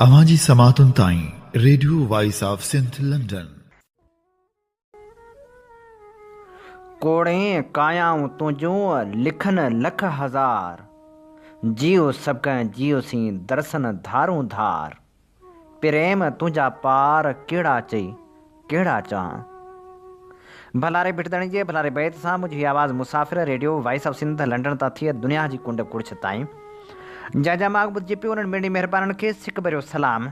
अवांजी समातुन ताईं radio voice of Sindh London. कोड़े कायाऊं तुझो लिखन लख हजार, जियो सबक जियो सी दर्शन धारूं धार। प्रेम तुझा पार केड़ा चई केड़ा चां। भलारे बिटदणी जे भलारे बैत सां मुझी आवाज़ मुसाफ़िर radio voice of Sindh London ता थिए दुनिया जी कुंड कुड़छ ताईं। जा माग बुझी पियो उन्हनि ॿिनि महिरबाननि खे सिक भरियो सलाम।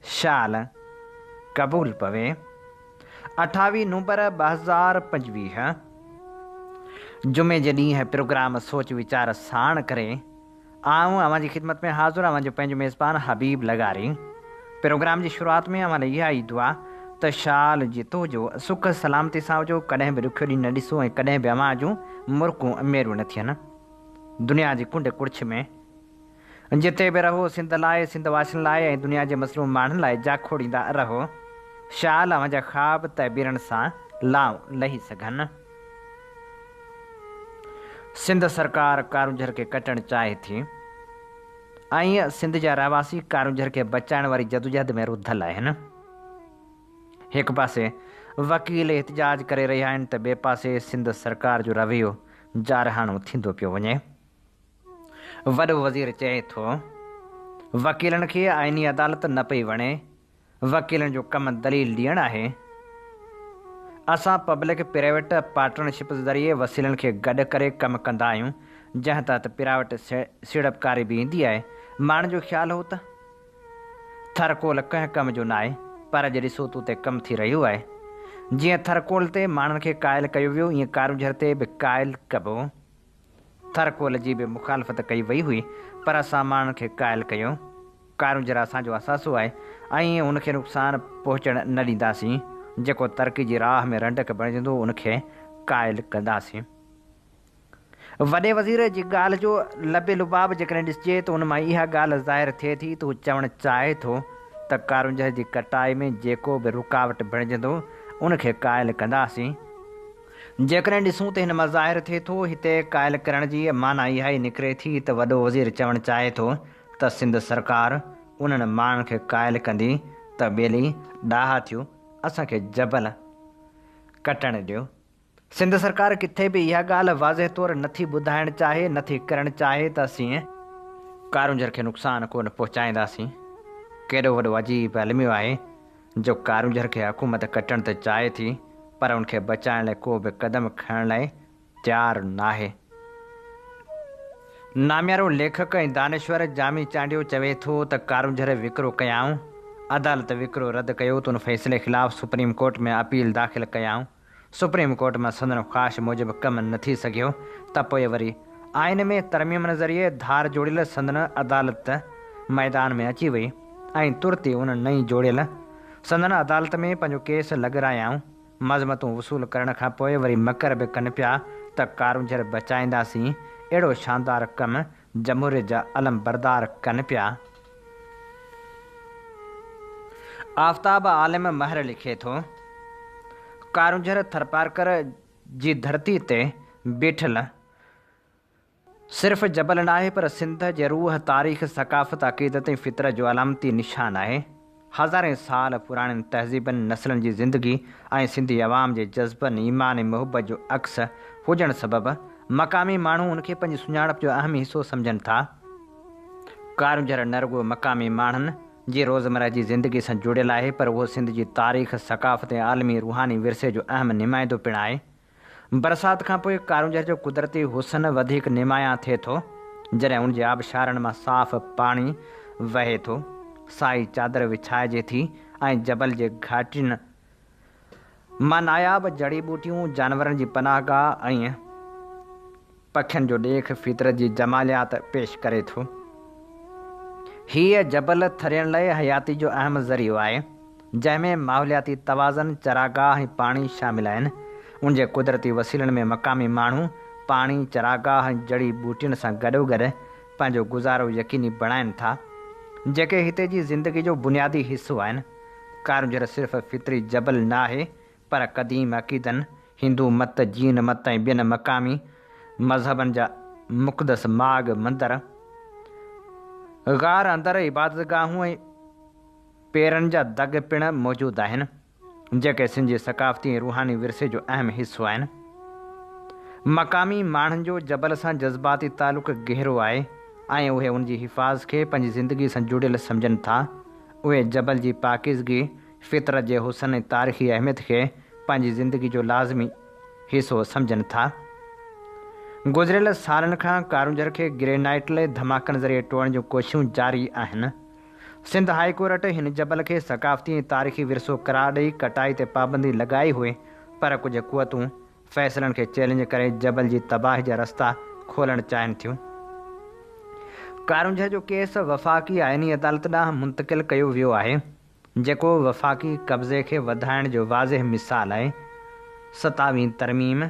शाल क़बूल पवे। 28 नवंबर 2025 जुमे जे ॾींहुं प्रोग्राम सोच वीचार साण करे आऊं अवां जी ख़िदमत में हाज़ुर आवां जो पंहिंजो मेज़बान हबीब लगारी। प्रोग्राम जी शुरूआत में अवां इहा ई दुआ त शाल जितो जो सुख सलामती सां हुजो, कॾहिं बि ॾुखियो ॾींहुं न ॾिसो ऐं कॾहिं बि अवां जूं मुर्कूं मेरूं न थियनि। दुनिया जी कुंड कुड़छ में जिते बि रहो सिंध लाइ, सिंध वासियुनि लाइ ऐं दुनिया जे मसरूम माण्हुनि लाइ जाखोड़ींदा रहो। शाल अवां जा ख़्वाब तइबीरनि सां लाऊं लही सघनि। सिंध सरकार कारूंझर खे कटणु चाहे थी ऐं सिंध जा रहवासी कारूंझर खे बचाइण वारी जदोजहद में रुधल आहिनि। हिकु पासे वकील एहतजाज करे रहिया आहिनि त ॿिए पासे सिंध सरकार जो रवैयो जारहाणो थींदो पियो वञे। वॾो वज़ीर चए थो वकीलनि खे आइनी अदालत न पई वणे, वकीलनि जो कमु दलील ॾियणु आहे। असां पब्लिक प्राइवेट पार्टनरशिप ज़रिए वसीलनि खे गॾु करे कमु कंदा आहियूं, जंहिं तहत प्राइवेट सीड़पकारी बि ईंदी आहे। माण्हुनि जो ख़्यालु हो त थरकोल कंहिं कम जो न आहे, पर अॼु ॾिसो त उते कमु थी रहियो आहे। जीअं थरकोल ते माण्हुनि खे क़ाइल कयो वियो, ईअं कारूंझर ते बि क़ाइल कबो। थरकोल जी बि मुखालफ़त कई वई हुई, पर असां माण्हुनि खे क़ाइल कयो। कारूंझर असांजो असासो आहे ऐं उनखे नुक़सानु पहुचणु न ॾींदासीं। जेको तरक़ी जी राह में रंडक बणिजंदो उनखे क़ाइल कंदासीं। वॾे वज़ीर जी ॻाल्हि जो लबे लुबाब जेकॾहिं ॾिसिजे त उन मां इहा ॻाल्हि ज़ाहिर थिए थी त हू चवणु चाहे थो त कारूंझर जी कटाई में जेको बि रुकावट बणिजंदो उनखे क़ाइल कंदासीं। जेकॾहिं ॾिसूं त हिन मां ज़ाहिर थिए थो हिते क़ाइल करण जी माना इहा ई निकिरे थी त वॾो वज़ीर चवणु चाहे थो त सिंध सरकार उन्हनि माण्हुनि खे क़ाइल कंदी त ॿेली ॾाहा थियूं असांखे जबल कटणु ॾियो। सिंध सरकार किथे बि इहा ॻाल्हि वाज़ह तौरु नथी ॿुधाइणु चाहे, नथी करणु चाहे त असीं कारूंझर खे नुक़सानु कोन पहुचाईंदासीं। केॾो वॾो अजीब अलमियो आहे जो कारूंझर खे हुकूमत कटणु त चाहे थी, पर उनखे बचाइण लाइ को बि क़दम खणण लाइ तयारु न आहे। नाम्यारो लेखक ऐं दानेश्वर जामी चांडियो चवे थो त कारूंझर विकिरो कयाऊं, अदालत विकिरो रद्द कयो त उन फ़ैसिले ख़िलाफ़ु सुप्रीम कोर्ट में अपील दाख़िल कयाऊं। सुप्रीम कोर्ट मां संदन ख़्वाहिश मूजिबि कमु न थी सघियो त पोइ वरी आइन में तरमीमनि ज़रिए धार जोड़ियल संदन अदालत मैदान में अची वई ऐं तुर्त ई उन नई जोड़ियल संदन अदालत में पंहिंजो केस लॻरायाऊं। मज़मतूं वसूल करण खां पोइ वरी मकर बि कनि पिया त कारूंझर बचाईंदासीं। अहिड़ो शानदार कमु जमहूरियत जा अलम बरदार कनि पिया। आफ़ताब आलिम महर लिखे थो कारूंझर थरपारकर जी धरती ते बीठल सिर्फ़ु जबल न आहे, पर सिंध जे रूह, तारीख़, सक़ाफ़त, अक़ीदत ऐं फितरत जो अलामती निशान आहे। हज़ारें साल पुराणनि तहज़ीबनि, नस्लनि जी ज़िंदगी ऐं सिंधी अवाम जे जज़्बनि, ईमान ऐं मुहबत जो अक्स हुजणु सबबि मक़ामी माण्हू उनखे पंहिंजी सुञाणप जो अहम हिसो सम्झनि था। कारूंझर न रुॻो मक़ामी माण्हुनि जी रोज़मर्रा जी ज़िंदगी सां जुड़ियल आहे, पर उहो सिंध जी तारीख़, सक़ाफ़त ऐं आलमी रूहानी विरसे जो अहम नुमाइंदो पिणु आहे। बरसाति खां पोइ कारूंझर जो कुदरती हुस्न वधीक नुमायां थिए थो। जॾहिं उनजे आबशारनि मां साफ़ पाणी वहे थो, साई चादर विछाइजे थी ऐं जबल जे घाटियुनि मां नायाब जड़ी बूटियूं, जानवरनि जी पनाहगाह ऐं पखियुनि जो ॾेख फितरत जी जमालियात पेश करे थो। हीअ जबल थरियण लाइ हयाती जो अहम ज़रियो आहे, जंहिंमें माहौलियाती तवाज़न, चरागाह ऐं पाणी शामिल आहिनि। उनजे कुदरती वसीलनि में मक़ामी माण्हू पाणी, चरागाह ऐं जड़ी बूटियुनि सां गॾोगॾु पंहिंजो गुज़ारो यकीनी बणाइनि था, जेके हिते जी ज़िंदगी जो बुनियादी हिसो आहिनि। कारूंझर सिर्फ़ु फितरी जबल न आहे, पर क़दीम अक़ीदनि, हिंदू मत, जीन मत ऐं ॿियनि मक़ामी मज़हबनि जा मुक़दस माग मंदर, ग़ार अंदर, इबादतगाहूं ऐं पेरनि जा दग पिण मौजूदु आहिनि, जेके सिंध जे सकाफ़ती ऐं रूहानी विरसे जो अहम हिसो आहिनि। मक़ामी माण्हुनि जो जबल सां जज़्बाती तालुक़ गहरो आहे ऐं उहे उन जी हिफ़ाज़त खे पंहिंजी ज़िंदगी सां जुड़ियल सम्झनि था। उहे जबल जी पाकीज़गी, फितरत जे हुसन ऐं तारीख़ी अहमियत खे पंहिंजी ज़िंदगी जो लाज़मी हिसो सम्झनि था। गुज़िरियल सालनि खां कारूंझर खे ग्रेनाइट धमाकनि ज़रिए टोड़ण जूं कोशिशूं जारी आहिनि। सिंध हाई कोर्ट हिन जबल खे सकाफ़ती ऐं तारीख़ी विरसो करार ॾेई कटाई ते पाबंदी लॻाई हुई, पर कुझु क़ुवतूं फ़ैसिलनि खे चैलेंज करे जबल जी तबाही जा रस्ता खोलणु चाहिनि थियूं। कारूंझर जो केस वफ़ाक़ी आइनी अदालत ॾांहुं मुंतक़िल कयो वियो आहे, जेको वफ़ाक़ी कब्ज़े खे वधाइण जो वाज़िह मिसाल आहे। 27वीं तरमीम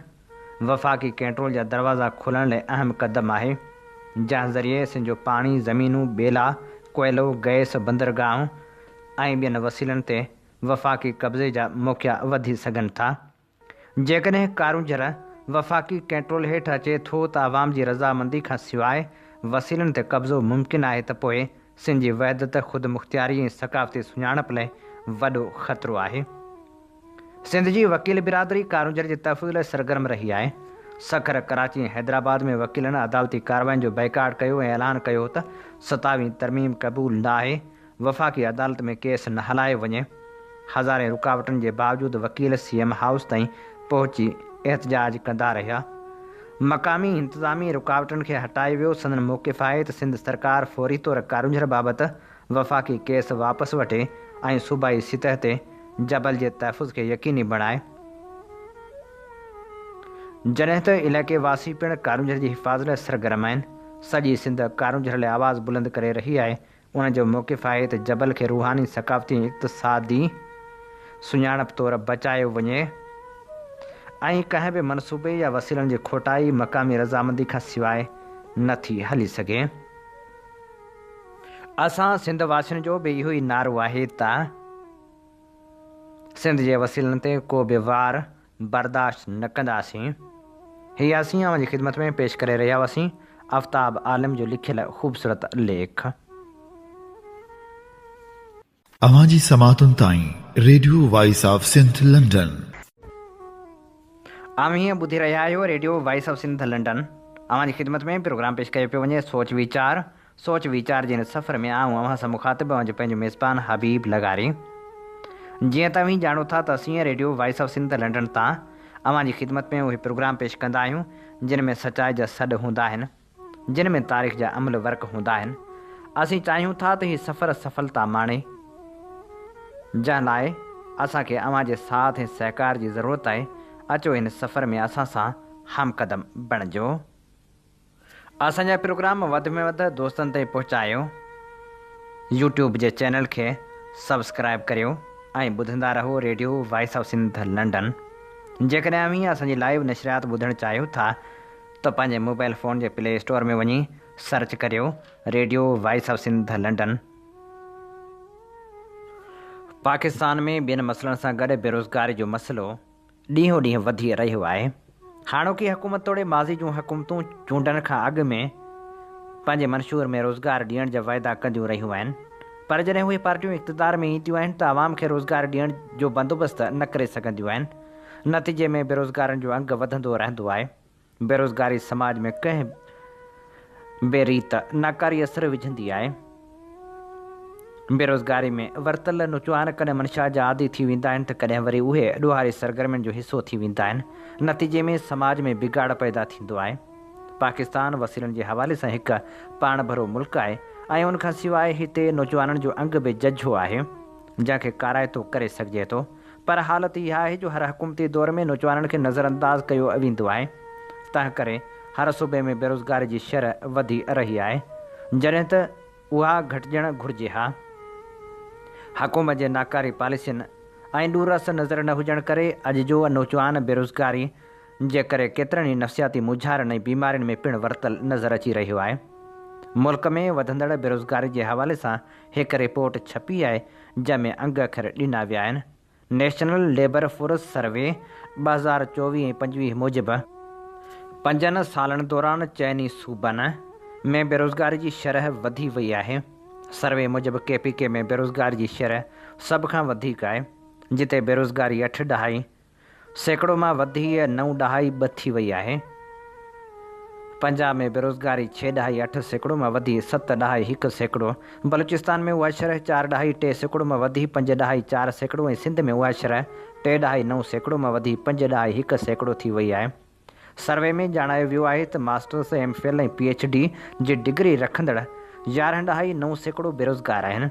वफ़ाक़ी कंट्रोल जा दरवाज़ा खोलण लाइ अहम क़दम आहे, जंहिं ज़रिए सिंध जो पाणी, ज़मीनूं, बेला, कोयलो, गैस, बंदरगाहूं ऐं ॿियनि वसीलनि ते वफ़ाक़ी कब्ज़े जा मौक़िया वधी सघनि था। जेकॾहिं कारूंझर वफ़ाक़ी कंट्रोल हेठि अचे थो त आवाम जी रज़ामंदी खां सवाइ वसीलनि ते कब्ज़ो मुमकिन आहे त पोइ सिंध जी वहदत, ख़ुदि मुख़्तियारी ऐं सकाफ़ती सुञाणप लाइ वॾो ख़तरो आहे। सिंध जी वकील बिरादरी कारूंझर जे तहफ़्फ़ुज़ लाइ सरगर्म रही आहे। सखर, कराची ऐं हैदराबाद में वकीलनि अदालती कार्रवाइनि जो बैकाट कयो ऐं ऐलान कयो त 27वीं तरमीम क़बूल न आहे। वफ़ाक़ी अदालत में केस न हलायो वञे। हज़ारे रुकावटुनि जे बावजूदि वकील CM हाउस ताईं पहुची एहतजाज कंदा रहिया। मक़ामी इंतिज़ामी रुकावटुनि खे हटाए वियो। संदन मौक़िफ़ आहे त सिंध सरकार फ़ौरी तौर कारूंझर बाबति वफ़ाक़ी केस वापसि वठे ऐं सूबाई सतह ते जबल जे तहफ़्फ़ुज़ खे यकीनी बणाए। जॾहिं त इलाइक़े वासी पिणु कारूंझर जी हिफ़ाज़त लाइ सरगर्म आहिनि। सॼी सिंध कारूंझर लाइ आवाज़ बुलंद करे रही आहे। उन जो मौक़िफ़ आहे त जबल खे रूहानी, सकाफ़ती ऐं इक़्तिसादी सुञाणप तौरु बचायो वञे ऐं कंहिं बि मनसूबे या वसीलनि जी खोटाई मक़ामी रज़ामंदी खां सवाइ नथी हली सघे। असां सिंध वासियुनि जो बि इहो ई नारो आहे त सिंध जे वसीलनि ते को बि वार बर्दाश्त न कंदासीं। हीअ असीं अव्हां जी ख़िदमत में पेश करे रहिया हुआसीं आफ्ताब आलम जो लिखियल ख़ूबसूरत लेख। अवां जी समातुनि ताईं radio voice of Sindh London. आम हीअं ॿुधी रहिया आहियो radio voice of Sindh London. अव्हां जी ख़िदमत में प्रोग्राम पेश कयो पियो वञे सोच वीचार जे हिन सफ़र में आऊं अव्हां सां मुखातिब अव्हां जो पंहिंजो मेज़बान हबीब लगारी। जीअं तव्हीं ॼाणो था त असीं radio voice of Sindh London तां अव्हां जी ख़िदमत में उहे प्रोग्राम पेश कंदा आहियूं जिन में सचाई जा सॾ हूंदा आहिनि, जिन में तारीख़ जा अमल वर्क हूंदा आहिनि। असीं चाहियूं था त हीउ सफ़र सफलता माणे, जंहिं लाइ असांखे अव्हां जे साथ ऐं सहकार जी ज़रूरत आहे। अचो हिन सफ़र में असां सां हमक़दम बणिजो। असांजा प्रोग्राम वधि में वधि दोस्तनि ताईं पहुचायो। यूट्यूब जे चैनल खे सब्सक्राइब करियो ऐं ॿुधंदा रहो radio voice of Sindh London. जेकॾहिं अव्हीं असांजी लाइव नशरियात ॿुधणु चाहियो था त पंहिंजे मोबाइल फ़ोन जे प्ले स्टोर में वञी सर्च करियो radio voice of Sindh London. Pakistan में ॿियनि मसइलनि सां गॾु बेरोज़गारी जो मसइलो ॾींहों ॾींहुं वधी रहियो आहे। हाणोकी हुकूमत तोड़े माज़ी जूं हुकूमतूं चूंडनि खां अॻु में पंहिंजे मंशूर में रोज़गार ॾियण जा वाइदा कंदियूं रहियूं आहिनि, पर जॾहिं उहे पार्टियूं इक़्तिदार में ईंदियूं आहिनि त आवाम खे रोज़गार ॾियण जो बंदोबस्तु न करे सघंदियूं आहिनि। नतीजे में बेरोज़गारनि जो अंग वधंदो रहंदो आहे। बेरोज़गारी समाज में कंहिं बेरीत नाकारी असर विझंदी आहे। बेरोज़गारी में वरतल नुक़सान कॾहिं मंशा जा आदी थी वेंदा आहिनि त कॾहिं वरी उहे ॾोहारी सरगर्मियुनि जो हिसो थी वेंदा आहिनि। नतीजे में समाज में बिगाड़ पैदा थींदो आहे। पाकिस्तान वसीलनि जे हवाले सां हिकु पाण भरो मुल्क आहे ऐं उनखां सवाइ हिते नौजवाननि जो अंग बि जझो आहे जंहिंखे काराइतो करे सघिजे थो। पर हालत इहा आहे जो हर हुकूमती दौर में नौजवाननि खे नज़रअंदाज़ कयो वेंदो आहे। तंहिं करे हर सूबे में बेरोज़गारी जी शरह वधी रही आहे, जॾहिं त उहा घटिजणु घुरिजे हा। हुकूमत जे नाकारी पॉलिसियुनि ऐं दूरस नज़र न हुजण करे अॼु जो नौजवान बेरोज़गारी जे करे केतिरनि ई नफ़सियाती मुझारनि ऐं बीमारियुनि में पिणु वरतल नज़र अची रहियो आहे। मुल्क में वधंदड़ बेरोज़गारी जे हवाले सां हिकु रिपोर्ट छपी आहे जंहिंमें अंग अखर ॾिना विया आहिनि। नेशनल लेबर फोर्स सर्वे 2024 ऐं 25 मूजिबि 5 सालनि दौरान चइनी सूबनि में बेरोज़गारी जी शरह वधी वई आहे। सर्वे मूजिबि KPK में बेरोज़गारी जी शरह सभ खां वधीक आहे, जिते बेरोज़गारी 8.2% मां वधी 9.2 थी वई आहे। पंजाब में बेरोज़गारी 6.8% मां वधी 7.1%, बलूचिस्तान में उहा शरह 4.3% मां वधी 5.4%, ऐं सिंध में उहा शरह 3.9% मां वधी 5.1% थी वई आहे। सर्वे में ॼाणायो वियो आहे त मास्टर्स, MPhil ऐं PhD जी डिग्री रखंदड़ 11.9% बेरोज़गार आहिनि।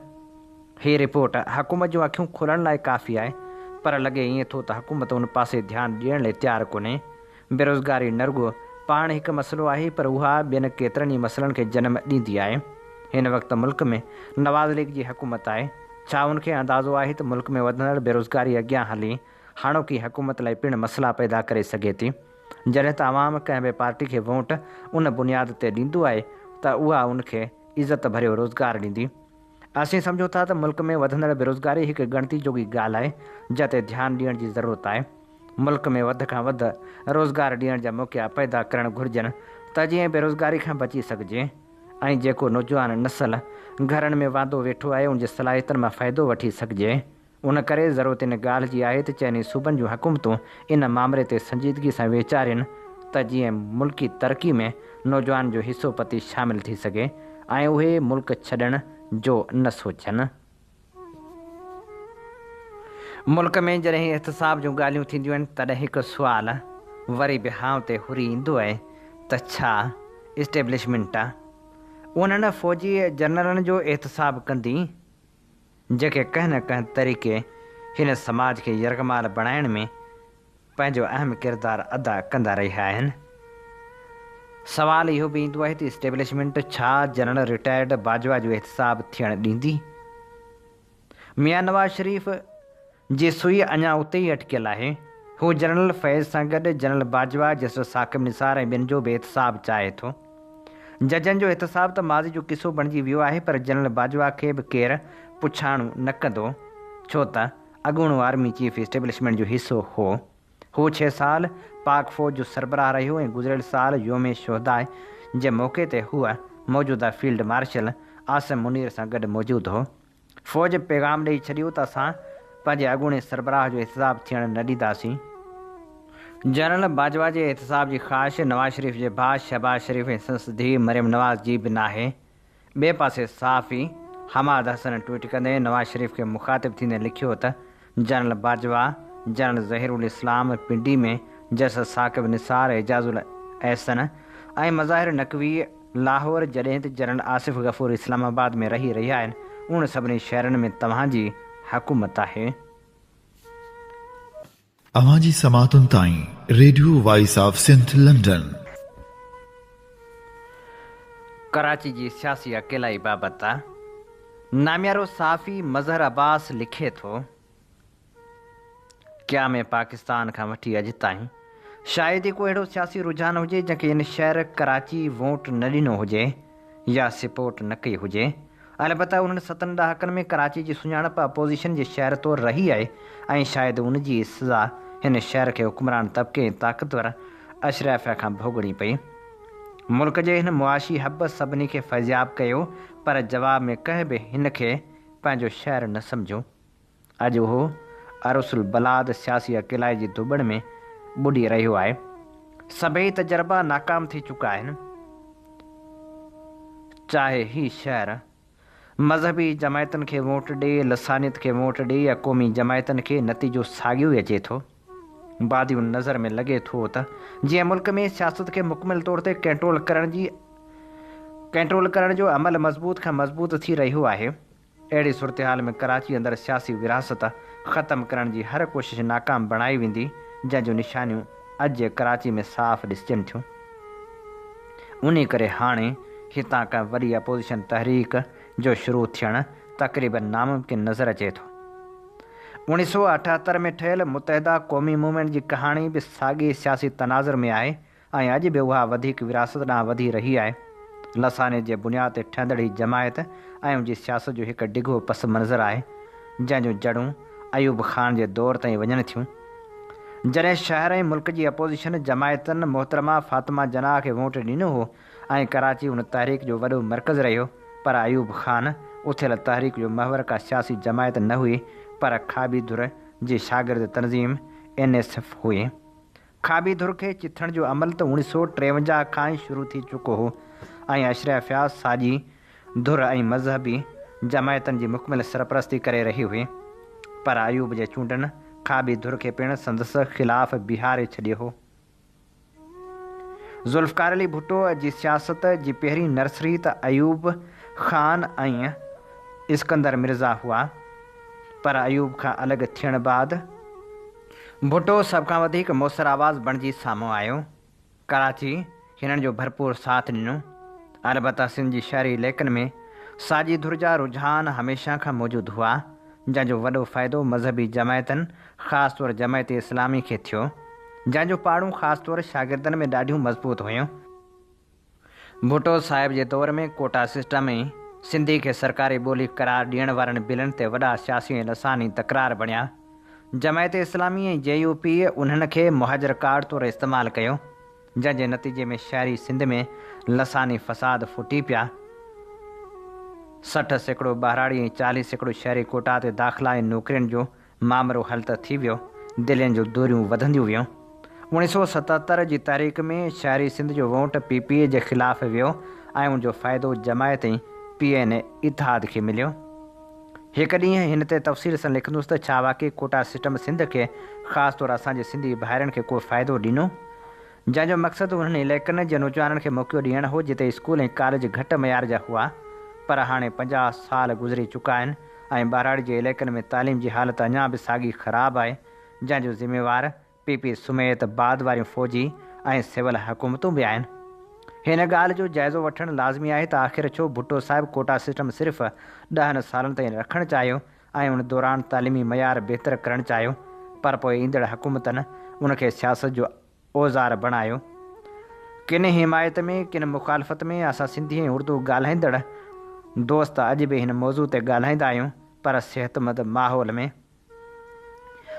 हीअ रिपोर्ट हुकूमत जूं अखियूं खोलण लाइ काफ़ी आहे, पर लॻे ईअं थो त हुकूमत उन पासे ध्यानु ॾियण लाइ तयारु कोन्हे। बेरोज़गारी न रुॻो पाण हिकु मसइलो आहे, पर उहा ॿियनि केतिरनि ई मसइलनि खे जनम ॾींदी आहे। हिन वक़्तु मुल्क में नवाज़ लीग जी हुकूमत आहे। छा उनखे अंदाज़ो आहे त मुल्क में वधंदड़ बेरोज़गारी अॻियां हली हाणोकी हुकूमत लाइ पिणु मसइला पैदा करे सघे थी। जॾहिं त आवाम कंहिं बि पार्टी खे वोट उन बुनियाद ते ॾींदो आहे त उहा उनखे इज़त भरियो रोज़गारु ॾींदी। असीं सम्झूं था त मुल्क में वधंदड़ बेरोज़गारी हिकु ॻणती जोगी ॻाल्हि आहे, जिते ध्यानु ॾियण जी ज़रूरत आहे। मुल्क में वधि खां वधि रोज़गार ॾियण जा मौक़ा पैदा करणु घुरिजनि त जीअं बेरोज़गारी खां बची सघिजे, ऐं जेको नौजवान नस्ल घरनि में वांदो वेठो आहे उन जी सलाहियतुनि मां फ़ाइदो वठी सघिजे। उन करे ज़रूरत इन ॻाल्हि जी आहे त चइनी सूबनि जूं हुकूमतूं इन मामले ते संजीदगी सां वीचारनि त जीअं मुल्की तरक़ी में नौजवान जो हिसो पती शामिल थी सघे ऐं उहे मुल्क छॾण जो न सोचनि। मुल्क में जॾहिं एहतिसाब जूं ॻाल्हियूं थींदियूं आहिनि तॾहिं हिकु सुवाल वरी बि हाव ते हुरी ईंदो आहे त छा इस्टेब्लिशमेंट उन्हनि फ़ौजी जनरलनि जो एहतिसाब कंदी जेके कंहिं न कंहिं तरीक़े हिन समाज खे यरगमाल बणाइण में पंहिंजो अहम किरदारु अदा कंदा रहिया आहिनि। सवाल इहो बि ईंदो आहे त इस्टेब्लिशमेंट छा जनरल रिटायर्ड बाजवा जो एहतिसाब थियणु ॾींदी। मियां नवाज़ शरीफ़ जी सुई अञा उते ई अटकियल आहे। हू जनरल फैज़ सां गॾु जनरल बाजवा, जस्टिस साक़िब निसार ऐं ॿियनि जो बि एहतिसाब चाहे थो। जजनि जो एहतिसाब त माज़ी जो किसो बणिजी वियो आहे, पर जनरल बाजवा खे बि केरु पुछाणो न कंदो, छो त अॻूणो आर्मी चीफ इस्टेब्लिशमेंट जो हिसो हो। हू 6 साल पाक फ़ौज जो सरबराह रहियो ऐं गुज़िरियल साल योम शोहदा जे मौक़े ते हूअ मौजूदा फील्ड मार्शल आसिम मुनीर सां गॾु मौजूदु हो। फ़ौज पैगाम ॾेई छॾियो त असां पंहिंजे अॻूणे सरबराह जो एहतिसाब थियणु न ॾींदासीं। जनरल बाजवा जे एहतिसाब जी ख़्वाहिश नवाज़ शरीफ़ जे भाउ शहबाज शरीफ़ ऐं संदसि धीउ मरियम नवाज़ जी बि नाहे। ॿिए पासे सहाफ़ी हमाद हसन ट्वीट कंदे नवाज़ शरीफ़ खे मुखातिब थींदे लिखियो त जनरल बाजवा, जनरल ज़हीरुल इस्लाम पिंडी में, जस्टिस साक़िब निसार, एजाज़ुल अहसन ऐं मज़ाहिर नक़वी लाहौर, जॾहिं त जनरल आसिफ़ गफ़ूर इस्लामाबाद में रही रहिया आहिनि। उन सभिनी शहरनि में तव्हांजी हुकूमत आहे। अवांजी समातुनि ताईं radio voice of Sindh London. Karachi जी सियासी अकेलाई बाबति नामियारो सहाफ़ी मज़हर अब्बास लिखे थो, क़याम पाकिस्तान खां वठी अॼु ताईं शायदि को अहिड़ो सियासी रुझान हुजे जंहिंखे इन शहर कराची वोट न ॾिनो हुजे या सपोर्ट न कई हुजे। अलबत्ता उन्हनि 7 ॾहाकनि में कराची जी सुञाणप अपोज़िशन जे शहर तौरु रही आहे ऐं शायदि उन जी सज़ा हिन शहर खे हुक्मरान तबिके ऐं ताक़तवर अशराफ़िया खां भोगणी पई। मुल्क जे हिन मुआशी हब सभिनी खे फ़ैज़याब कयो, पर जवाब में कंहिं बि हिन खे पंहिंजो शहर न सम्झो। अॼु उहो अरुसुल बलाद सियासी अकेलाई जी दुबड़ में ॿुॾी रहियो आहे। सभई तजर्बा नाकाम थी चुका आहिनि। चाहे ही शहर मज़हबी जमायतुनि खे वोट ॾे, लसानियत खे वोट ॾे या क़ौमी जमायतुनि खे, नतीजो साॻियो ई अचे थो। बादियूं नज़र में लॻे थो त जीअं मुल्क में सियासत खे मुकमिल तौर ते कंट्रोल करण जो अमल मज़बूत खां मज़बूत थी रहियो आहे। अहिड़ी सूरत हाल में कराची अंदरि सियासी विरासत ख़तमु करण जी हर कोशिशि नाकाम बणाई वेंदी, जंहिंजूं निशानियूं अॼु कराची में साफ़ ॾिसजनि थियूं। उन करे हाणे हितां खां वॾी अपोज़िशन तहरीक जो शुरू थियणु तक़रीबन नामुमकिन नज़र अचे थो। 1978 में ठहियल मुतहदा क़ौमी मूवमेंट जी कहाणी बि साॻिए सियासी तनाज़ुर में आहे ऐं अॼु बि उहा वधीक विरासत ॾांहुं वधी रही आहे। लसाने जे बुनियाद ते ठहंदड़ ही जमायत ऐं उनजी सियासत जो हिकु डिघो पस मंज़र आहे, जंहिंजूं जड़ूं अयूब ख़ान जे दौर ताईं वञनि थियूं। जॾहिं शहर ऐं मुल्क जी अपोज़िशन जमायतनि मोहतरमा फ़ातिमा जनाह खे वोट ॾिनो हो ऐं कराची उन तहरीक जो वॾो मर्कज़ रहियो, पर अयूब ख़ान उथियल तहरीक जो महवर का सियासी जमायत न हुई पर खाबी धुर जी शागिर्द तंज़ीम NSF हुई। खाबी धुर खे चिथण जो अमल त 1953 खां ई शुरू थी चुको हो ऐं अशरफ फ़याज़ साॼी धुर ऐं मज़हबी जमायतनि जी मुकमिल सरपरस्ती करे रही हुई, पर अयूब जे चूंडनि खाबी धुर खे पिणु संदसि ख़िलाफ़ बीहारे छॾियो हो। ज़ुल्फ़िकार अली भुट्टो जी सियासत जी पहिरीं नर्सरी त अयूब ख़ान ऐं इस्कंदर मिर्ज़ा हुआ, पर अयूब खां अलॻि थियण बाद भुट्टो सभ खां वधीक मुसर आवाज़ बणिजी साम्हूं आयो। कराची हिननि जो भरपूर साथ ॾिनो। अलबत्ता सिंध जी शहरी इलाइक़नि में साॼी धुर जा रुझान हमेशह खां मौजूदु हुआ, जंहिंजो वॾो फ़ाइदो मज़हबी जमायतनि ख़ासि तौरु जमायत इस्लामी खे थियो, जंहिंजो पाड़ूं ख़ासि तौरु शागिर्दनि में ॾाढियूं मज़बूत हुयूं। भुट्टो साहिब जे दौर में कोटा सिस्टम ऐं सिंधी खे सरकारी ॿोली करार ॾियण वारनि बिलनि ते वॾा सियासी ऐं लसानी तकरार बणिया। जमायत इस्लामी ऐं JUP उन्हनि खे मुहाजिर कार्ड तौरु इस्तेमालु कयो, जंहिंजे नतीजे में शहरी सिंध में लसानी फ़साद फुटी पिया। 60% बहराड़ी ऐं 40% शहरी कोटा ते दाख़िला ऐं नौकरियुनि जो मामिलो हल त थी वियो, दिलियुनि जूं दूरियूं वधंदियूं वियूं। 1977 जी तारीख़ में शहरी सिंध जो वोट PPA जे ख़िलाफ़ वियो ऐं उनजो फ़ाइदो जमायत ऐं PN इतिहाद खे मिलियो। हिकु ॾींहुं हिन ते तफ़सील सां लिखंदुसि त छा वाक़ई कोटा सिस्टम सिंध खे ख़ासि तौरु असांजे सिंधी भाइरनि खे को फ़ाइदो ॾिनो, जंहिंजो मक़सदु उन्हनि इलाइक़नि जे नौजवाननि खे मौक़ो ॾियणु हो जिते स्कूल ऐं कॉलेज घटि मयार जा हुआ, पर हाणे 50 साल गुज़री चुका आहिनि ऐं बहराड़ी जे इलाइक़नि में तालीम जी हालत अञा बि साॻी ख़राबु आहे, जंहिंजो ज़िम्मेवार PP सुमेत बाद वारियूं फ़ौजी ऐं सिविल हुकूमतूं बि आहिनि। हिन ॻाल्हि जो जाइज़ो वठणु लाज़मी आहे त आख़िर छो भुट्टो साहिबु कोटा सिस्टम सिर्फ़ु 10 सालनि ताईं रखणु चाहियो ऐं उन दौरान तालीमी मयार बहितर करणु चाहियो, पर पोइ ईंदड़ हुकूमतनि उनखे सियासत जो औज़ार बणायो। किन हिमायत में किन मुखालफ़त में असां सिंधी ऐं उर्दू ॻाल्हाईंदड़ दोस्त अॼु बि हिन मौज़ू ते ॻाल्हाईंदा आहियूं, पर सिहतमंद माहौल में।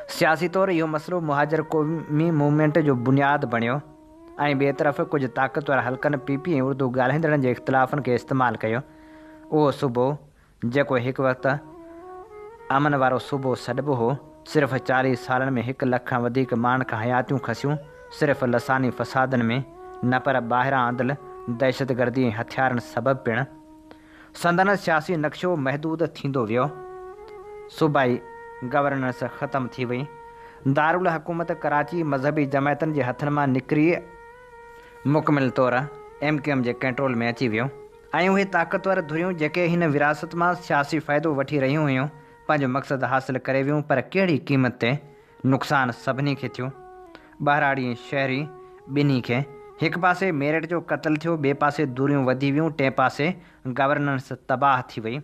सियासी तौरु इहो मसइलो मुहाजिर क़ौमी मूवमेंट जो बुनियादु बणियो ऐं ॿिए तरफ़ कुझु ताक़तवर हल्कनि PP ऐं उर्दू ॻाल्हाईंदड़नि जे इख़्तिलाफ़नि खे इस्तेमालु कयो। उहो सूबो जेको हिकु वक़्तु अमन वारो सूबो सॾिबो हो, सिर्फ़ु 40 सालनि में 1 लख खां वधीक माण्हुनि खां हयातियूं खसियूं, सिर्फ़ु लसानी फ़सादनि में, न पर ॿाहिरां आंदल दहशतगर्दी ऐं हथियारनि सबबु पिणु। संदन सियासी नक्शो महदूद थींदो वियो। सूबाई गवर्नेंस ख़तमु थी वई। दारुल हुकूमत कराची मज़हबी जमायतनि जे हथनि मां निकिरी मुकमिल तौरु MQM जे कंट्रोल में अची वियो ऐं उहे ताक़तवर धुरियूं जेके हिन विरासत मां सियासी फ़ाइदो वठी रहियूं हुयूं पंहिंजो मक़सदु हासिलु करे वियूं, पर कहिड़ी क़ीमत ते? नुक़सानु सभिनी खे थियो, बहराड़ी ऐं शहरी ॿिन्ही खे। हिकु पासे मेरिट जो क़त्लु थियो, ॿिए पासे दूरियूं वधी वियूं, टे पासे गवर्नेंस तबाह थी वई।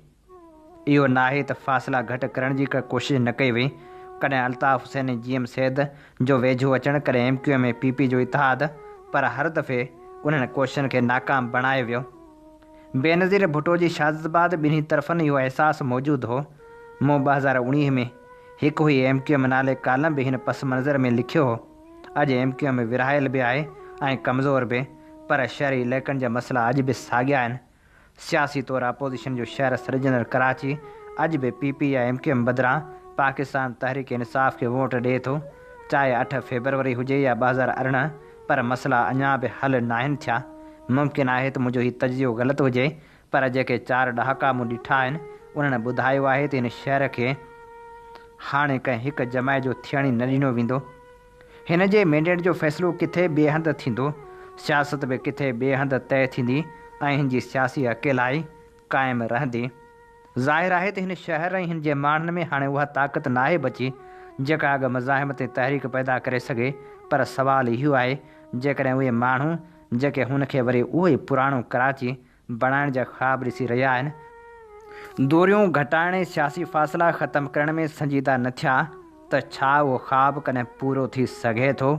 इहो नाहे त फ़ासिला घटि करण जी का कोशिशि न कई वई। कॾहिं अल्ताफ़ हुसैन ऐं GM सैद जो वेझो अचणु, कॾहिं MQM ऐं PP जो इतिहाद, पर हर दफ़े उन्हनि कोशिशनि खे नाकाम बणायो वियो। बेनज़ीर भुट्टो जी शहादत बाद ॿिन्ही तरफ़नि इहो अहसासु मौजूदु हो। मूं 2019 में हिकु हुई MQM नाले कालम बि हिन पस मंज़र में लिखियो हो। अॼु MQM विरहायल बि आहे ऐं कमज़ोर बि, पर शहरी इलाइक़नि जा मसइला अॼु बि साॻिया आहिनि। सियासी तौरु अपोज़िशन जो शहर सॾजंदड़ कराची अॼु बि PP या MQM बदिरां पाकिस्तान तहरीक इंसाफ़ खे वोट ॾिए थो, चाहे 8 फरवरी हुजे या 2018, पर मसइला अञा बि हल न आहिनि थिया। मुमकिन आहे त मुंहिंजो हीउ तजियो ग़लति हुजे, पर जेके 4 ॾहाका मूं ॾिठा आहिनि उन्हनि ॿुधायो आहे त हिन शहर खे हाणे कंहिं हिकु जमायत जो थियण ई न ॾिनो वेंदो। हिन जे मैंडेट जो फ़ैसिलो किथे ॿिए हंधि थींदो, सियासत बि किथे ॿिए हंधि तइ थींदी ऐं हिन जी सियासी अकेलाई क़ाइमु रहंदी। ज़ाहिर आहे त हिन शहर ऐं हिन जे माण्हुनि में हाणे उहा ताक़त नाहे बची जेका अॻु मज़ाहिमत ऐं तहरीक पैदा करे सघे, पर सुवालु इहो आहे जेकॾहिं उहे माण्हू जेके हुनखे वरी उहो ई पुराणो कराची बणाइण जा ख़्वाब ॾिसी रहिया आहिनि, दूरियूं घटाइण ऐं सियासी फ़ासिला ख़तमु करण में संजीदा न थिया, त छा उहो ख़्वाब कॾहिं पूरो थी सघे थो?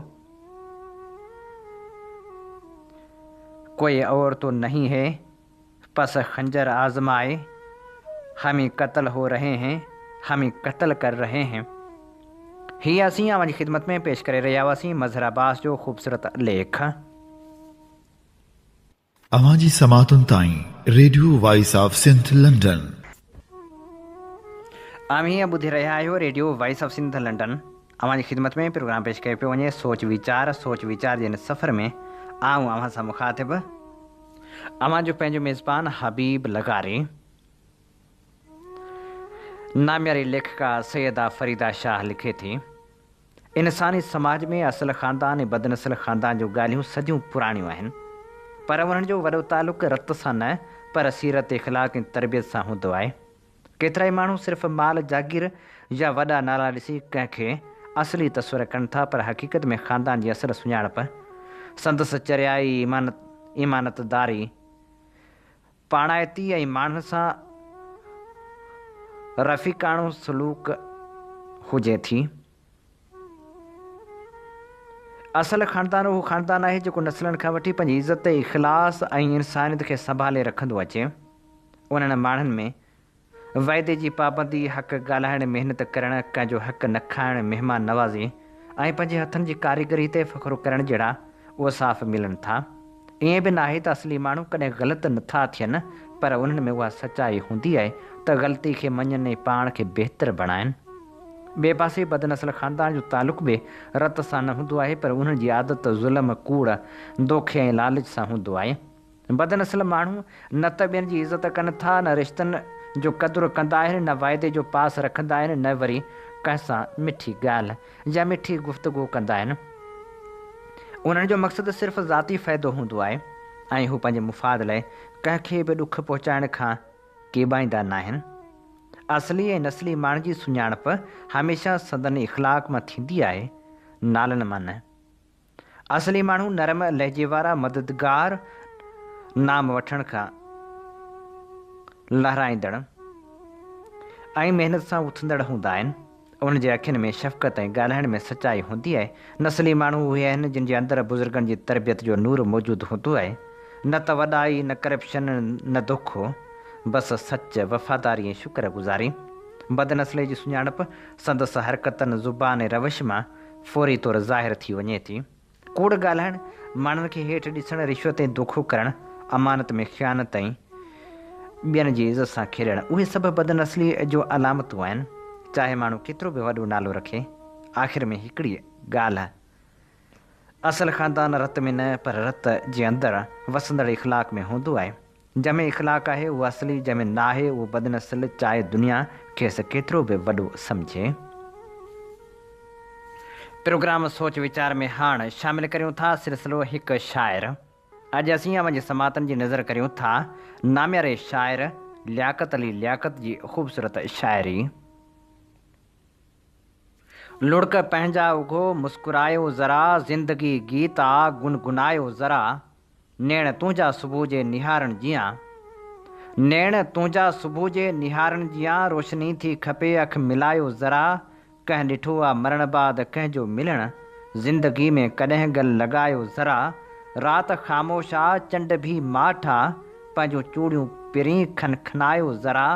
कोई और तो नहीं है, बस खंजर आजमाए, हम ही कत्ल हो रहे हैं, हम ही कत्ल कर रहे हैं। ही असीं अवां जी ख़िदमत में पेश करे रहिया हुआसीं मज़हर अब्बास जो ख़ूबसूरत लेख। अवां जी समातुनि ताईं radio voice of Sindh London आम्ही ॿुधी रहिया आहियो radio voice of Sindh London. अव्हांजी ख़िदमत में प्रोग्राम पेश कयो पियो वञे सोच वीचार जे हिन सफ़र में आऊं अव्हां सां मुखातिब अव्हांजो पंहिंजो मेज़बान हबीब लगारी। नाम्यारी लेखिका सैयदा फरीदा शाह लिखे थी, इंसानी समाज में असल ख़ानदान ऐं बदनसल ख़ानदान जूं ॻाल्हियूं सदियूं पुराणियूं आहिनि, पर उन्हनि जो वॾो तालुक़ु रत सां न पर सीरत इख़लाक़ ऐं तरबियत सां हूंदो आहे। केतिरा ई माण्हू सिर्फ़ु माल जागीर या वॾा नाला ॾिसी कंहिंखे असली तस्वर कनि था, पर हक़ीक़त में ख़ानदान जी असल सुञाणप संदसि चरियाई ईमानतदारी पाणायती ऐं माण्हुनि सां रफ़ीकाणो सलूक हुजे थी। असल ख़ानदान उहो ख़ानदान आहे जेको नसलनि खां वठी पंहिंजी इज़त इख़लास ऐं इंसानियत खे संभाले रखंदो अचे। उन्हनि माण्हुनि में वाइदे जी पाबंदी, हक़ ॻाल्हाइण, महिनत करणु, कंहिंजो हक़ न खाइणु, महिमान नवाज़ी ऐं पंहिंजे हथनि जी कारीगरी ते फ़ख़्रु करणु जहिड़ा उहे साफ़ मिलनि था। ईअं बि न आहे त असली माण्हू कॾहिं ग़लति नथा थियनि, पर उन्हनि में उहा सचाई हूंदी आहे त ग़लती खे मञनि ऐं पाण खे बहितर बणाइनि। ॿिए पासे बदनसल ख़ानदान जो तालुक़ु बि रत सां न हूंदो आहे, पर उन्हनि जी आदत ज़ुल्म, कूड़, दोखे ऐं लालच सां हूंदो आहे। बदनसल माण्हू न त ॿियनि जी इज़त कनि था, न रिश्तनि जो क़दुरु कंदा आहिनि, न वाइदे जो पास रखंदा आहिनि, न वरी कंहिंसां मिठी ॻाल्हि या मिठी गुफ़्तगू कंदा आहिनि। उन्हनि जो मक़सदु सिर्फ़ु ज़ाती फ़ाइदो हूंदो आहे ऐं हू पंहिंजे मुफ़ाद लाइ कंहिंखे बि ॾुख पहुचाइण खां केॿाईंदा न आहिनि। असली ऐं नस्ली माण्हू जी सुञाणप हमेशह संदन इख़लाक़ मां थींदी आहे, नालनि मां न। असली माण्हू नरम लहजे वारा, मददगार, नाम वठण खां लहराईंदड़ ऐं महिनत सां उथंदड़ हूंदा आहिनि। उन्हनि जे अखियुनि में शफ़क़त ऐं ॻाल्हाइण में सचाई हूंदी आहे। नस्ली माण्हू उहे आहिनि जिन जे अंदरि बुज़ुर्गनि जी तरबियत जो नूर मौजूदु हूंदो आहे। न त वॾाई, न करप्शन, न दुखो, बसि सच, वफ़ादारी ऐं शुक्रगुज़ारी। बदनसले जी सुञाणप संदसि हरकतनि, ज़ुबान ऐं रवश मां फ़ौरी तौरु ज़ाहिर थी वञे थी। कूड़ ॻाल्हाइणु, माण्हुनि खे हेठि ॾिसणु, रिश्वत ऐं दोखो करणु, अमानत में ख़यानत ऐं ॿियनि जी इज़त सां खेॾणु, उहे सभु बदनसली जो अलामतूं आहिनि। चाहे माण्हू केतिरो बि वॾो नालो रखे, आख़िर में हिकिड़ी ॻाल्हि, असल ख़ानदान रत में न पर रत जे अंदरि वसंदड़ इख़लाक़ में हूंदो आहे। जंहिंमें इख़लाक़ आहे उहो असली, जंहिंमें न आहे उहो बदनसल, चाहे दुनिया खेसि केतिरो बि वॾो सम्झे। प्रोग्राम सोच वीचार में हाणे शामिलु करियूं था सिलसिलो हिकु शाइर। अॼु असीं अव्हांजे समातनि जी नज़र करियूं था नाम्यारे शाइर लियाकत अली लियाकत जी ख़ूबसूरत शाइरी। लुढ़क पंहिंजा उघो, मुस्कुरायो ज़रा, ज़िंदगी गीत आ गुनगुनायो ज़रा, नैण तुंहिंजा सुबुह जे निहारण जियां, नैण तुंहिंजा सुबुह जे निहारण जियां, रोशनी थी खपे अखि मिलायो ज़रा, कंहिं ॾिठो आहे मरण बाद कंहिंजो मिलण, ज़िंदगी में कॾहिं ॻल लॻायो ज़रा, राति ख़ामोश आ चंड भी माठ आ, पंहिंजो चूड़ियूं पिरी खनखनायो ज़रा,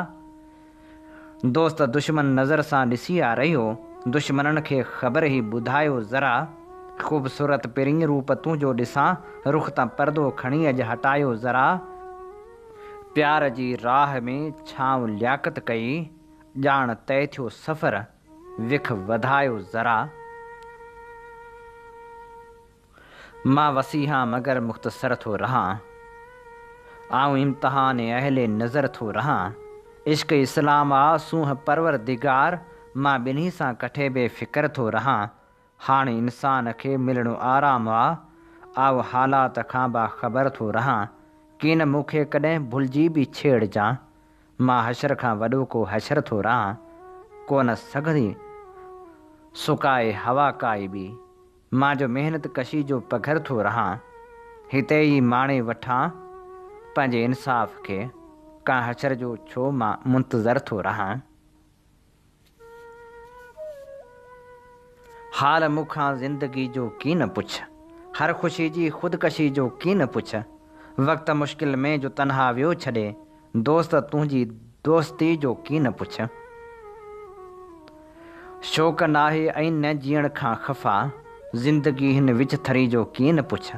दोस्त दुश्मन नज़र सां ॾिसी आ रहियो, दुश्मननि खे ख़बर ई ॿुधायो ज़रा, ख़ूबसूरत पिरी रूप तुंहिंजो ॾिसां, रुख़ तां परदो खणी अॼु हटायो ज़रा, प्यार जी राह में छांव लियाकत कई, ॼाण तय थियो सफ़र विख वधायो ज़रा, मां वसीहा मगर मुख़्तसर थो रहां, आऊं इम्तिहान अहले नज़र थो रहां, इश्क इस्लाम आ सूंह परवरदिगार, मां ॿिन्ही सां कठे बेफ़िक्र थो रहां, हाणे इंसान खे मिलणो आराम आ, आऊं हालात खां बाख़बर थो रहां, कीन मूंखे कॾहिं भुलिजी बि छेड़जां, मां हशर खां वॾो को हशर थो रहां, कोन सघंदी सुकाए हवा काई बि, मां जो महिनत कशी जो पघर थो रहां, हिते ई माणे वठां पंहिंजे इंसाफ़ खे, का हशर जो छो मां मुंतज़र थो रहां। हाल मूंखां ज़िंदगी जो की न पुछ, हर ख़ुशी जी ख़ुदकशी जो की न पुछ, वक़्तु मुश्किल में जो तन्हा वियो छॾे, दोस्त तुंहिंजी दोस्ती जो की न पुछ, शौक़ नाहे ऐं न जीअण खां ख़फ़ा, ज़िंदगी हिन विच थरी जो की न पुछ,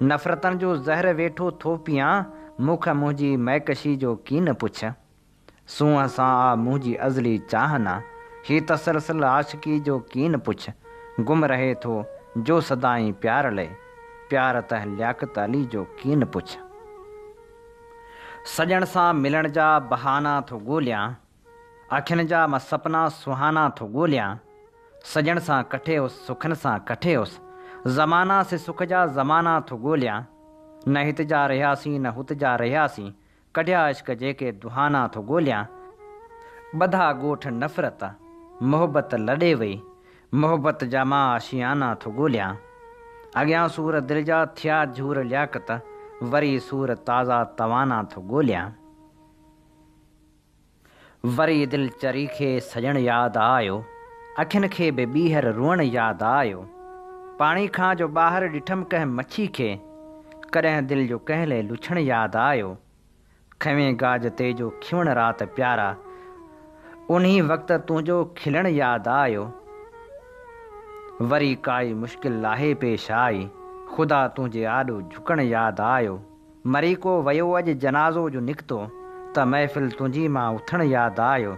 नफ़रतनि जो ज़हर वेठो थो पियां, मुख मुंहिंजी मैकशी जो की न पुछ, सूंह सां आ मुंहिंजी अज़ली चाहना, ही तसलसल आशिकी जो कीन पुछ, गुम रहे थो जो सदाई प्यार ले, प्यार तह लियाकत अली जो कीन पुछ। सजण सां मिलण जा बहाना थो ॻोल्हियां, अखियुनि जा मां सपना सुहाना थो ॻोल्हियां। सजण सां कठे हुउसि, सुखनि सां कठे हुउसि, ज़माना से सुख जा ज़माना थो ॻोल्हियां। न हित जा रहियासीं न हुत जा रहियासीं, कढिया इश्क जेके दुहाना थो ॻोल्हियां। ॿधा ॻोठ नफ़रत मोहबत लॾे वई, मोहबत जा मां आशियाना थो ॻोल्हियां। अॻियां सूर दिलि जा थिया झूर लियाकत, वरी सूर ताज़ा तवाना थो ॻोल्हियां। वरी दिलि चरी खे सजण यादि आयो, अखियुनि खे बि ॿीहर रुअण यादि आयो। पाणी खां जो ॿाहिरि ॾिठमि कंहिं मच्छी खे, कॾहिं दिलि जो कंहिं लाइ लुछण यादि आयो। खवें गाज ते जो खिवण राति प्यारा, उन्ही वक़्तु तुंहिंजो खिलण यादि आयो। वरी काई मुश्किल लाहे पेश आई, ख़ुदा तुंहिंजे आॾो झुकण यादि आयो। मरी को वियो अॼु जनाज़ो जो निकितो, त महफ़िल तुंहिंजी मां उथण यादि आयो।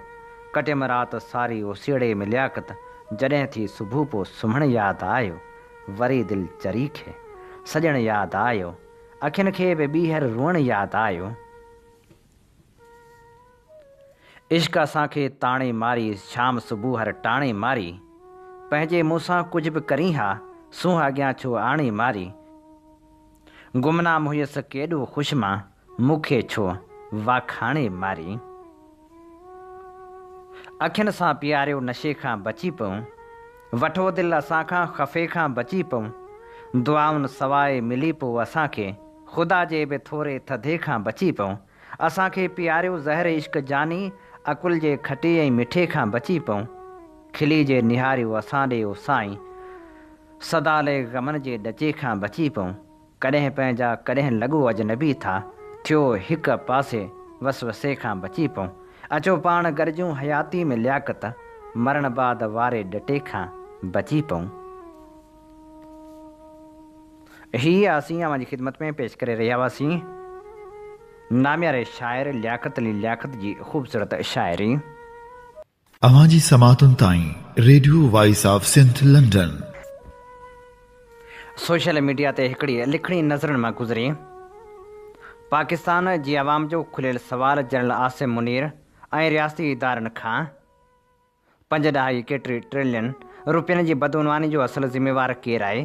कटियमि राति सारी ओसीड़े में लियाकत, जॾहिं थी सुबुह पोइ सुम्हण यादि आयो। वरी दिलि चरी खे सजण यादि आयो, अखियुनि खे बि ॿीहर रुअण यादि आयो। इश्क असांखे ताणे मारी, शाम सुबुह हर टाणे मारी। पंहिंजे मूंसां कुझु बि करी हा, सूंह अॻियां छो आणे मारी। गुमनाम हुयसि केॾो ख़ुशि मां, मूंखे छो वाखाणे मारी। अखियुनि सां पीआरियो नशे खां बची पऊं, वठो दिलि असांखां ख़फ़े खां बची पऊं। दुआउनि सवाइ मिली पोइ असांखे, ख़ुदा जे बि थोरे थधे खां बची पऊं। असांखे पीआरियो ज़हर इश्क जानी, अकुल जे खटे ऐं मिठे खां बची पऊं। खिली जे निहारियो असां ॾे ओ साईं, सदाले ग़मनि जे ॾचे खां बची पऊं। कॾहिं पंहिंजा कॾहिं लॻो अजनबी था, थियो हिक पासे वसवसे खां बची पऊं। अचो पाण गॾिजूं हयाती में लियाकत, मरण बाद वारे ॾटे खां बची पऊं। हीअ असीं अव्हांजी ख़िदमत में पेश करे रहिया हुआसीं नामियारे शाइर लियाकत अली लियाकत जी ख़ूबसूरत शाइरी। अवांजी समातुनि ताईं radio voice of Sindh London. Social media ते हिकिड़ी लिखणी नज़रनि मां गुज़री। पाकिस्तान जी आवाम जो खुलियल सवाल जनरल आसिम मुनीर ऐं रियासती इदारनि खां 5.3 ट्रिलियन रुपयनि जी बदउनवानी जो असल ज़िम्मेवार केरु आहे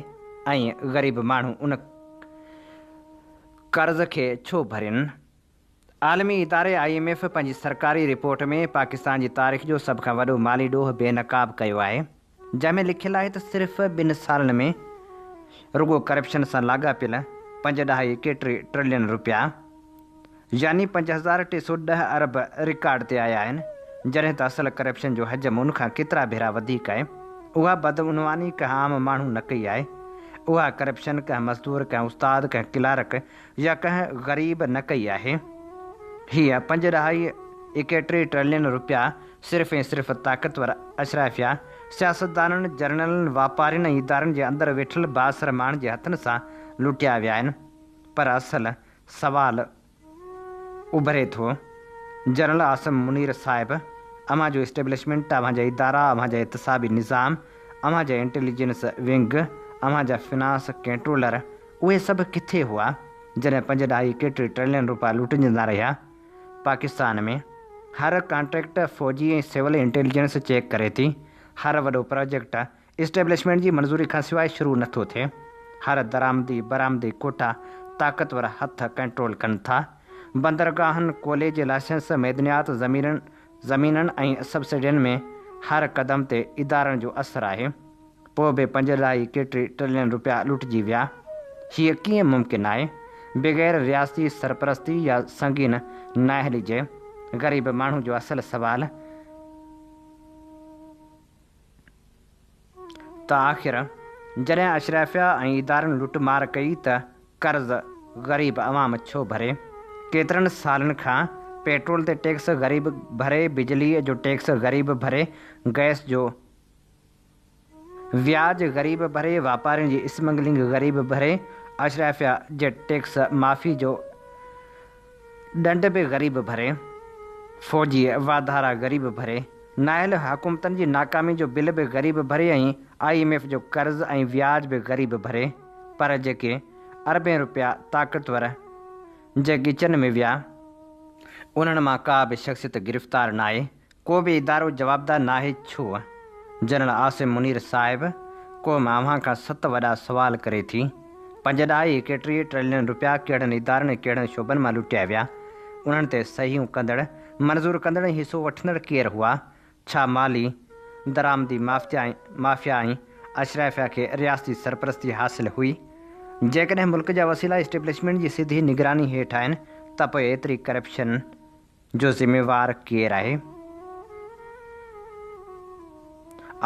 ऐं ग़रीब माण्हू उन कर्ज़ खे छो भरियनि। आलमी इदारे IMF पंहिंजी सरकारी रिपोर्ट में पाकिस्तान जी तारीख़ जो सभ खां वॾो माली ॾोह बेनक़ाब कयो आहे, जंहिंमें लिखियलु आहे त सिर्फ़ 2 सालनि में रुगो करप्शन सां लाॻापियल 5.3 ट्रिलियन रुपया यानी 5,310 अरब रिकॉर्ड ते आया आहिनि, जॾहिं त असल करप्शन जो हजम उन खां केतिरा भेरा वधीक आहे। उहा बदउनवानी कंहिं आम माण्हू न कई आहे, उहा करप्शन कंहिं मज़दूर, कंहिं उस्ताद, कंहिं क्लार्क या कंहिं ग़रीब न कई आहे। हीअ 5.3 ट्रिलियन रुपया सिर्फ़ ऐं सिर्फ़ ताक़तवर अशराफिया, सियासतदाननि, जर्नलनि, वापारियुनि ऐं इदारनि जे अंदरि वेठल बासर माण्हुनि जे हथनि सां लुटिया विया आहिनि। पर असल सवाल उभरे थो, जनरल आसिम मुनीर साहिब, अव्हां जो इस्टेब्लिशमेंट, अव्हां जा इदारा, अव्हां जा एहतसाबी निज़ाम, अव्हां जा इंटेलिजेंस विंग, अव्हां जा फिनांस कंट्रोलर, उहे सभु किथे हुआ जॾहिं 5.3 ट्रिलियन रुपया लुटिजंदा रहिया। पाकिस्तान में हर कॉन्ट्रैक्ट फ़ौजी ऐं सिविल इंटेलिजेंस चेक करे थी। हर वॾो प्रोजेक्ट इस्टेब्लिशमेंट जी मंज़ूरी खां सवाइ शुरू नथो थिए। हर दरामदी बरामदी कोटा ताक़तवर हथ कंट्रोल कनि था। बंदरगाहनि, कॉलेज, लाइसेंस, मैदनियात, ज़मीननि ऐं सब्सिडियुनि में हर क़दम ते इदारनि जो असरु आहे। पोइ बि 5.3 ट्रिलियन रुपया लुटिजी विया। हीअ कीअं मुमकिन आहे बग़ैर रियासती सरपरस्ती या संगीन नाअहली जे। ग़रीब माण्हू जो असल सवाल त आख़िर जॾहिं अशराफिया ऐं इदारनि लुटमार कई त कर्ज़ ग़रीब अवाम छो भरे। केतिरनि सालनि खां पेट्रोल ते टैक्स ग़रीब भरे, बिजलीअ जो टैक्स ग़रीब भरे, गैस जो व्याज ग़रीब भरे, वापारियुनि जी स्मगलिंग ग़रीब भरे, अशराफिया जे टैक्स माफ़ी जो ॾंड बि ग़रीब भरे। फ़ौजी वाधारा ग़रीब भरे, नायल हुकूमतनि जी नाकामी जो बिल बि ग़रीब भरे ऐं IMF जो कर्ज़ ऐं व्याज बि ग़रीब भरे। पर जेके अरबें रुपया ताक़तवर जे गिचनि में विया उन्हनि मां का बि शख़्सियत गिरफ़्तार न आहे, को बि इदारो जवाबदार न आहे। छो? जनरल आसिम मुनीर साहिब क़ौम अव्हां खां 7 वॾा सुवाल करे थी। 5.31 ट्रिलियन रुपया कहिड़नि इदारनि कहिड़नि शोबनि मां लुटिया विया? उन्हनि ते सहियूं कंदड़, मंज़ूर कंदड़, हिसो वठंदड़ केरु हुआ? छा माली दरामदी माफ़िया ऐं अशराफिया खे रियासती सरपरस्ती हासिल हुई? जेकॾहिं मुल्क जा वसीला इस्टेब्लिशमेंट जी सिधी निगरानी हेठि आहिनि त पोइ एतिरी करप्शन जो ज़िम्मेवार केरु आहे?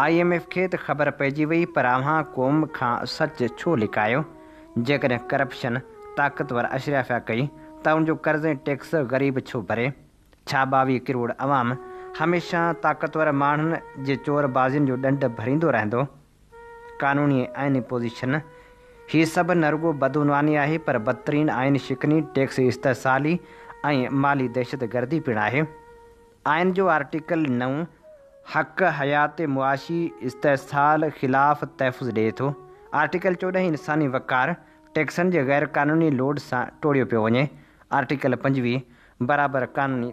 IMF खे त ख़बर पइजी वई, पर अव्हां क़ौम खां सच छो लिकायो? जेकॾहिं करप्शन ताक़तवर अशराफिया कई त उनजो कर्ज़ ऐं टैक्स ग़रीब छो भरे? छा 22 करोड़ अवाम हमेशह ताक़तवर माण्हुनि जे चोरबाज़ियुनि जो ॾंड भरींदो रहंदो? क़ानूनी आइनी पोज़ीशन हीअ सभु न रुॻो बदउनवानी आहे, पर बदतरीन आइन शिकनी, टैक्स इस्तेसाली ऐं माली दहशतगर्दी पिणु आहे। आइन जो आर्टिकल 9 हक़ हयात मुआशी इस्तेसाल ख़िलाफ़ तहफ़ुज़ ॾिए थो। आर्टिकल 14 इंसानी वक़ार टैक्सनि जे ग़ैर क़ानूनी लोड सां टोड़ियो पियो वञे। आर्टिकल 25 बराबरि क़ानूनी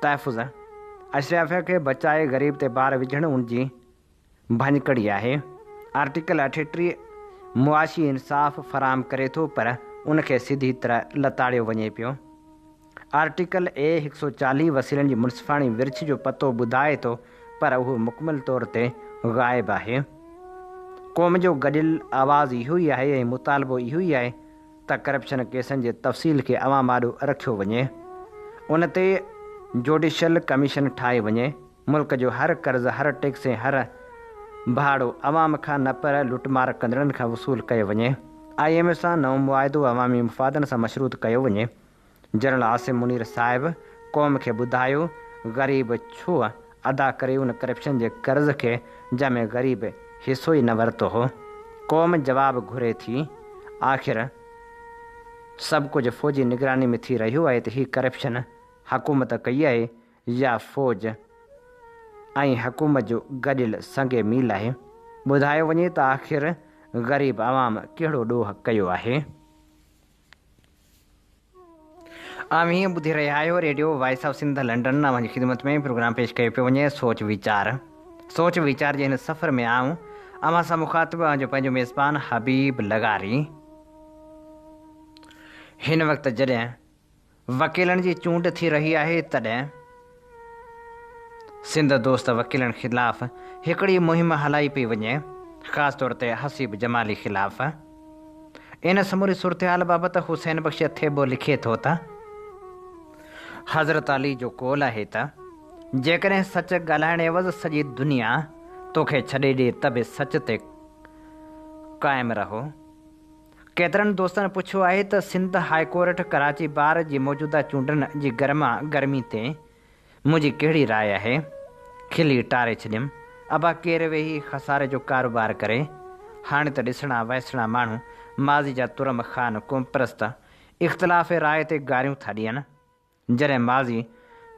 तहफ़ुज़ अशराफिया खे बचाए ग़रीब ते भार विझणु उनजी भञकड़ी आहे। आर्टिकल 38 मुआशी इंसाफ़ फ़राहम करे थो, पर उनखे सिधी तरह लताड़ियो वञे पियो। आर्टिकल A 140 वसीलनि जी मुनसिफ़ाणी विर्छ जो पतो ॿुधाए थो, पर उहो मुकमल तौर ते ग़ाइबु आहे। क़ौम जो गॾियल आवाज़ इहो ई आहे ऐं मुतालबो इहो ई आहे त करप्शन केसनि जे तफ़सील खे अवाम आॾो रखियो वञे, उन ते जुडिशल कमीशन ठाहे वञे। मुल्क जो हर कर्ज़, हर टैक्स ऐं हर भाड़ो अवाम खां न पर लुटमार कंदड़नि खां वसूल कयो वञे। IMF सां नओं मुआइदो अवामी मुफ़ादनि सां मशरूत कयो वञे। जनरल आसिम मुनीर साहिब क़ौम खे ॿुधायो ग़रीब छो अदा करे उन करप्शन जे कर्ज़ खे जंहिंमें ग़रीब हिसो ई न वरितो हो। क़ौम जवाबु घुरे थी, आख़िर सभु कुझु फ़ौजी निगरानी में थी रहियो आहे त हीअ करप्शन हुकूमत कई आहे या फ़ौज ऐं हुकूमत जो गॾियल संगे मील आहे? ॿुधायो वञे त आख़िर ग़रीब अवाम कहिड़ो ॾोह कयो आहे? आम हीअं ॿुधी रहिया आहियो radio voice of Sindh London. अव्हांजी ख़िदमत में प्रोग्राम पेश कयो पियो वञे सोच वीचार जे हिन सफ़र में आऊं अव्हां सां मुख़ातिबु आहियां पंहिंजो मेज़बान हबीब लगारी। हिन वक़्तु जॾहिं वकीलनि जी चूंड थी रही आहे, तॾहिं सिंध दोस्त वकीलनि ख़िलाफ़ हिकिड़ी मुहिम हलाई पई वञे, ख़ासि तौर ते हसीब जमाली ख़िलाफ़। इन समूरी सूरतहाल बाबति हुसैन बख़्श थेबो लिखे थो त हज़रत अली जो कौल आहे त जेकॾहिं सच ॻाल्हाइण एवज़ सॼी दुनिया तोखे छॾे ॾिए त बि सच ते क़ाइमु रहो। केतिरनि दोस्तनि पुछियो आहे त सिंध हाई कोर्ट कराची बार जी मौजूदा चूंडनि जी गर्मी ते मुंहिंजी कहिड़ी राय आहे? खिली टारे छॾियमि। अबा केरु वेही खसारे जो कारोबार करे? हाणे त ॾिसणा वैसणा माण्हू माज़ी जा तुरम ख़ान क़ौमप्रस्त इख़्तिलाफ़ राय ते गारियूं था ॾियनि। जॾहिं माज़ी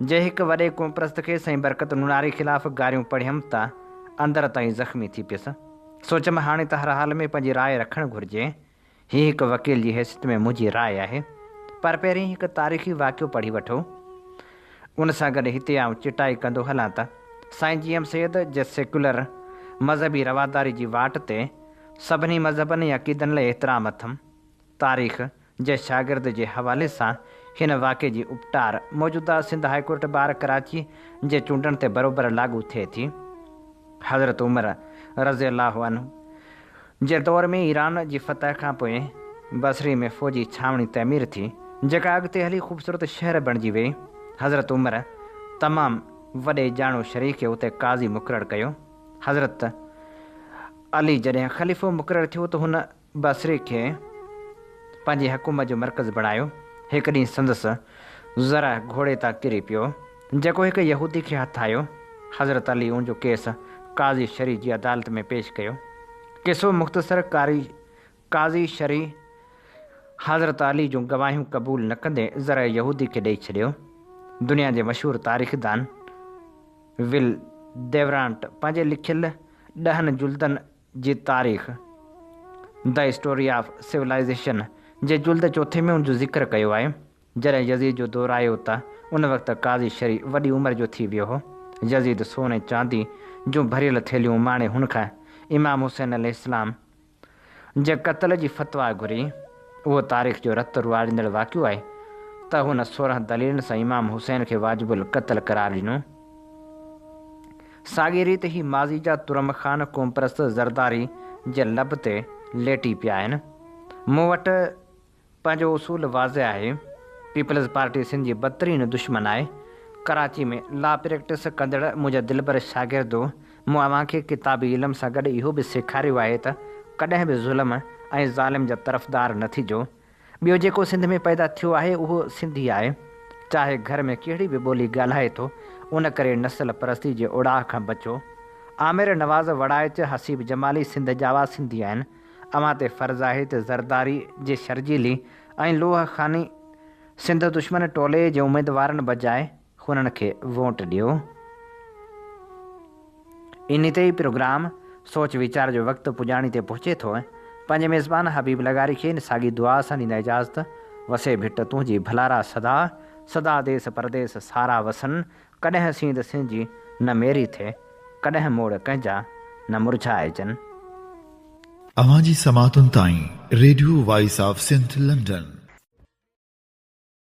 जे हिकु वॾे क़ौमप्रस्त खे सईं बरकत नूनारी ख़िलाफ़ गारियूं पढ़ियमि त अंदरि ताईं ज़ख़्मी थी पियुसि। सोचियमि हाणे त हर हाल में पंहिंजी राय रखणु घुरिजे। हीअ हिकु वकील जी हैसियत में मुंहिंजी राय आहे, पर पहिरीं हिकु तारीख़ी वाक़ियो पढ़ी वठो। उन सां गॾु हिते आउं चिटाई कंदो हलां त साईं GM सैयद जे सेकुलर मज़हबी रवादारी जी वाट ते सभिनी मज़हबनि या अक़ीदनि लाइ एतिराम अथमि। तारीख़ जे शागिर्द जे हवाले सां हिन वाक़े जी उपटार मौजूदा Sindh high court bar Karachi जे चूंडनि ते बरोबरि लागू थिए थी। हज़रत उमर रज़ी अल्लाहु अन्हु जे दौर में ईरान जी फतह खां पोइ बसरी में फ़ौजी छावनी तइमीर थी, जेका अॻिते हली ख़ूबसूरत शहर बणिजी वई। हज़रत उमर तमामु वॾे ॼाणो शरीक खे उते काज़ी मुक़ररु कयो। हज़रत अली जॾहिं ख़लीफ़ो मुक़ररु थियो त हुन बसरी खे पंहिंजी हुकूमत जो मर्कज़ बणायो। हिकु ॾींहुं संदसि ज़रा घोड़े तां किरी पियो, जेको हिकु यहूदी खे हथु आयो। हज़रत अली उनजो केस काज़ी शरी जी अदालत में पेश कयो। किसो मुख़्तसर काज़ी शरी हज़रत अली जूं गवाहियूं क़बूल न कंदे ज़रा यहूदी खे ॾेई छॾियो। दुनिया जे मशहूर तारीख़दान विल डेवरांट पंहिंजे लिखियल 10 जुल्दनि जी तारीख़ द स्टोरी ऑफ सिविलाइजेशन जे जुल्द चौथे में उनजो ज़िक्र कयो आहे। जॾहिं यज़ीद जो दौरु आयो त उन वक़्तु काज़ी शरी वॾी उमिरि जो थी वियो हो। यज़ीद सोने चांदी जूं भरियल थेलियूं माणे हुन खां इमाम हुसैन अलैहिस्सलाम जे क़त्ल जी फतवा घुरी। उहो तारीख़ जो रत रुआरींदड़ वाक़ियो आहे त हुन 16 दलीलनि सां इमाम हुसैन खे वाजिबुल क़त्ल करार ॾिनो। साॻी रीति ही माज़ी जा तुरम ख़ान क़ौमपरस्त ज़रदारी जे लब ते लेटी पिया आहिनि। मूं वटि पंहिंजो उसूल वाज़े आहे। पीपल्स पार्टी सिंध जी बदतरीन दुश्मन आहे। कराची में लॉ प्रैक्टिस कंदड़ मुंहिंजा दिलबर शागिर्दो मूं अव्हांखे किताबी इल्म सां गॾु इहो बि सेखारियो आहे त कॾहिं बि ज़ुल्म ऐं ज़ालिम जा तरफ़दार न थिजो। ॿियो जेको सिंध में पैदा थियो आहे उहो सिंधी आहे, चाहे घर में कहिड़ी बि ॿोली ॻाल्हाए थो। उन करे नस्ल परस्ती जे उड़ाह खां बचो। आमिर नवाज़ वड़ाइच हसीब जमाली सिंध जा वा सिंधी आहिनि। अव्हां ते फ़र्ज़ु आहे त ज़रदारी जे शर्जीली ऐं लोह ख़ानी सिंध दुश्मन टोले जे उमेदवारनि बजाए हुननि खे वोट ॾियो। इन ते ई प्रोग्राम सोच वीचार जो वक़्तु पुॼाणी ते पहुचे थो। पंहिंजे मेज़बान हबीब लगारी खे इन साॻी दुआ सां ॾींदा इजाज़त। वसे भिट तुंहिंजी भलारा सदा सदा देस परदेस सारा वसन। कॾहिं सींद सिंधी न मेरी थिए, कॾहिं मोड़ कंहिंजा न मुरझाइजनि। अवां जी समातुनि ताईं radio voice of Sindh London.